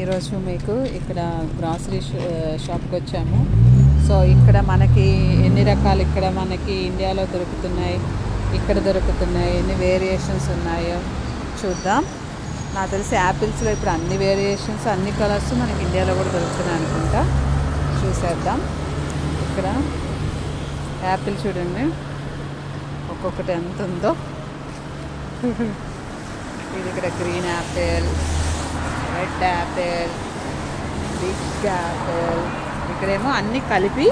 ఈరోజు మీకు ఇక్కడ గ్రాసరీ షాప్కి వచ్చాము. సో ఇక్కడ మనకి ఎన్ని రకాలు ఇక్కడ మనకి ఇండియాలో దొరుకుతున్నాయి, ఇక్కడ దొరుకుతున్నాయి, ఎన్ని వేరియేషన్స్ ఉన్నాయో చూద్దాం. నాకు తెలిసి యాపిల్స్లో ఇప్పుడు అన్ని వేరియేషన్స్, అన్ని కలర్స్ మనకి ఇండియాలో కూడా దొరుకుతున్నాయి అనుకుంటా. చూసేద్దాం. ఇక్కడ యాపిల్ చూడండి, ఒక్కొక్కటి ఎంత ఉందో. ఇది ఇక్కడ green apple, red apple, big apple. ఇక్కడేమో అన్నీ కలిపి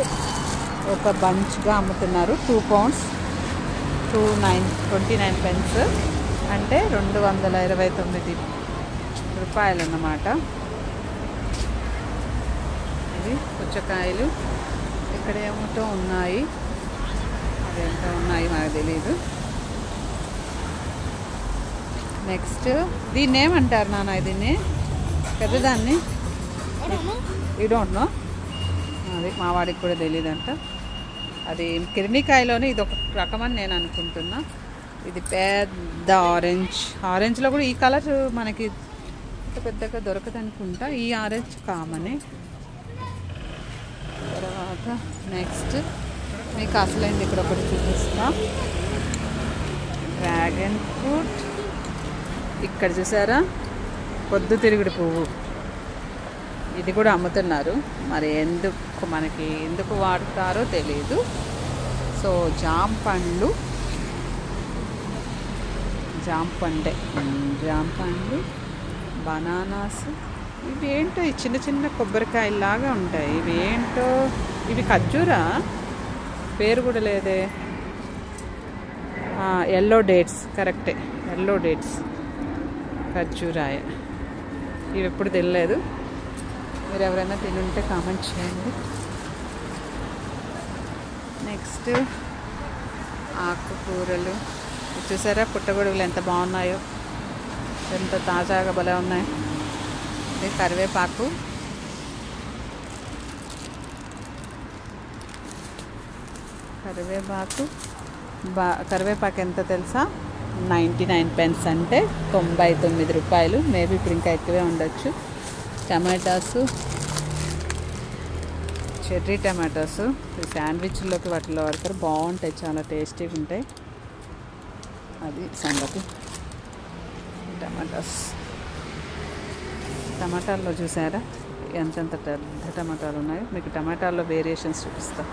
ఒక బంచ్గా అమ్ముతున్నారు. 2 pounds 29 pence అంటే 229 రూపాయలు అన్నమాట. ఇది పుచ్చకాయలు ఇక్కడ ఏమిటో ఉన్నాయి, అదేంటో ఉన్నాయి మనకు తెలీదు. నెక్స్ట్ దీన్ని ఏమంటారు నాన్న? దీన్ని పెద్దదాన్ని యూ డోంట్ నో, అది మా వాడికి కూడా తెలియదంట. అది కిరణికాయలోనే ఇది ఒక రకం అని నేను అనుకుంటున్నా. ఇది పెద్ద ఆరెంజ్లో కూడా ఈ కలర్ మనకి పెద్దగా దొరకదు అనుకుంటా. ఈ ఆరెంజ్ కామనే. తర్వాత నెక్స్ట్ మీకు అసలైంది ఇక్కడ ఒకటి చూపిస్తా. Dragon fruit. ఇక్కడ చూసారా, పొద్దుతిరుగుడు పువ్వు, ఇది కూడా అమ్ముతున్నారు. మరి ఎందుకు వాడుతారో తెలీదు. సో జామ పండ్లు, బనానాస్. ఇవి ఏంటో ఈ చిన్న చిన్న కొబ్బరికాయలాగా ఉంటాయి. ఇవి ఏంటో, ఇవి ఖర్జూరా? పేరు కూడా లేదే. ఎల్లో డేట్స్, కరెక్టే, ఎల్లో డేట్స్, ఖర్జూరాయ. ఇవి ఎప్పుడు తెలియలేదు. మీరు ఎవరైనా తినుంటే కామెంట్ చేయండి. నెక్స్ట్ ఆకుకూరలు. చూసారా పుట్టగొడుగులు ఎంత బాగున్నాయో, ఎంత తాజాగా భలే ఉన్నాయి. ఇది కరివేపాకు. కరివేపాకు ఎంత తెలుసా? 99 pence అంటే 99 రూపాయలు. మేబీ ఇప్పుడు ఇంకా ఎక్కువే ఉండొచ్చు. టమాటాసు, చెర్రీ టమాటాసు. శాండ్విచ్లోకి వాటిలో వాడతారు, బాగుంటాయి, చాలా టేస్టీగా ఉంటాయి. అది సంగతి. టమాటాల్లో చూసారా ఎంతెంత పెద్ద టమాటాలు ఉన్నాయో. మీకు టమాటాల్లో వేరియేషన్స్ చూపిస్తా.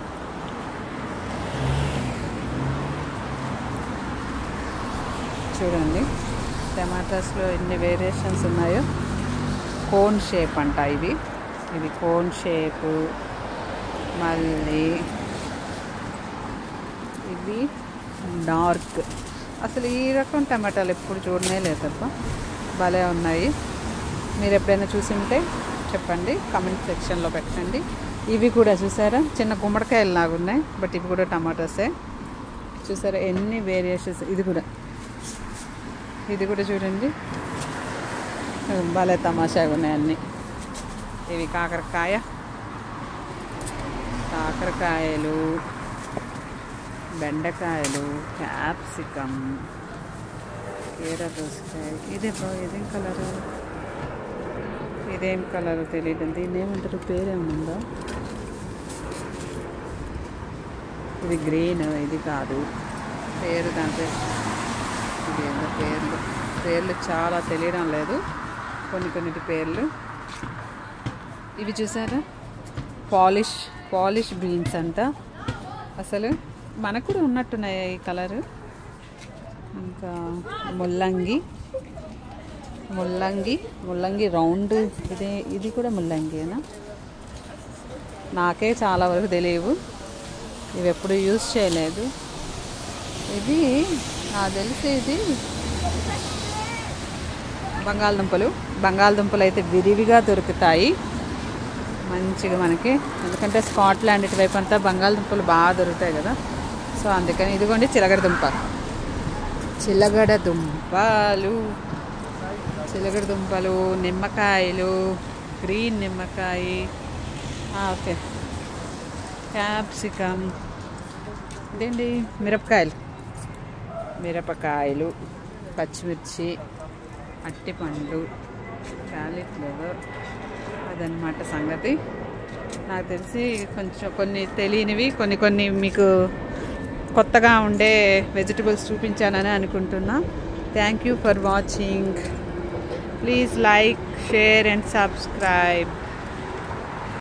చూడండి టమాటాస్లో ఎన్ని వేరియేషన్స్ ఉన్నాయో. కోన్ షేప్ అంట ఇది కోన్ షేపు. మళ్ళీ ఇవి డార్క్. అసలు ఈ రకం టమాటాలు ఎప్పుడు చూడనే లేదు తప్ప, భలే ఉన్నాయి. మీరు ఎప్పుడైనా చూసి ఉంటే చెప్పండి, కామెంట్ సెక్షన్లో పెట్టండి. ఇవి కూడా చూసారా, చిన్న గుమ్మడికాయలు లాగా ఉన్నాయి, బట్ ఇవి కూడా టమాటాసే. చూసారా ఎన్ని వేరియేషన్స్. ఇది కూడా చూడండి, భలే తమాషాగా ఉన్నాయి అన్నీ. ఇవి కాకరకాయలు, బెండకాయలు, క్యాప్సికమ్, కీర దోసకాయ. ఇదేం కలరు తెలియదు. దీన్ని ఏమంటారు, పేరేముందో. ఇది గ్రీన్, ఇది కాదు పేరు. దాంట్లో ఇదేందో పేర్లు చాలా తెలియడం లేదు, కొన్నిటి పేర్లు. ఇవి చూసారా, పాలిష్ బీన్స్ అంట. అసలు మనకు కూడా ఉన్నట్టున్నాయి ఈ కలరు. ఇంకా ముల్లంగి రౌండ్. ఇది కూడా ముల్లంగినా? నాకే చాలా వరకు తెలియవు, ఇవి ఎప్పుడు యూజ్ చేయలేదు. ఇది నాకు తెలిసి ఇది బంగాళదుంపలు అయితే విరివిగా దొరుకుతాయి మంచిగా మనకి. ఎందుకంటే స్కాట్లాండ్ ఇటువైపు అంతా బంగాళదుంపలు బాగా దొరుకుతాయి కదా. సో అందుకని ఇదిగోండి చిలగడ దుంపలు, నిమ్మకాయలు, గ్రీన్ నిమ్మకాయ, ఓకే, క్యాప్సికమ్, ఇదేంటి మిరపకాయలు, పచ్చిమిర్చి, అట్టిపండ్లు, క్యాలీఫ్లవర్, అదనమాట సంగతి. నాకు తెలిసి కొంచెం కొన్ని తెలియనివి కొన్ని మీకు కొత్తగా ఉండే వెజిటబుల్స్ చూపించానని అనుకుంటున్నా. Thank you for watching. Please like, share and subscribe.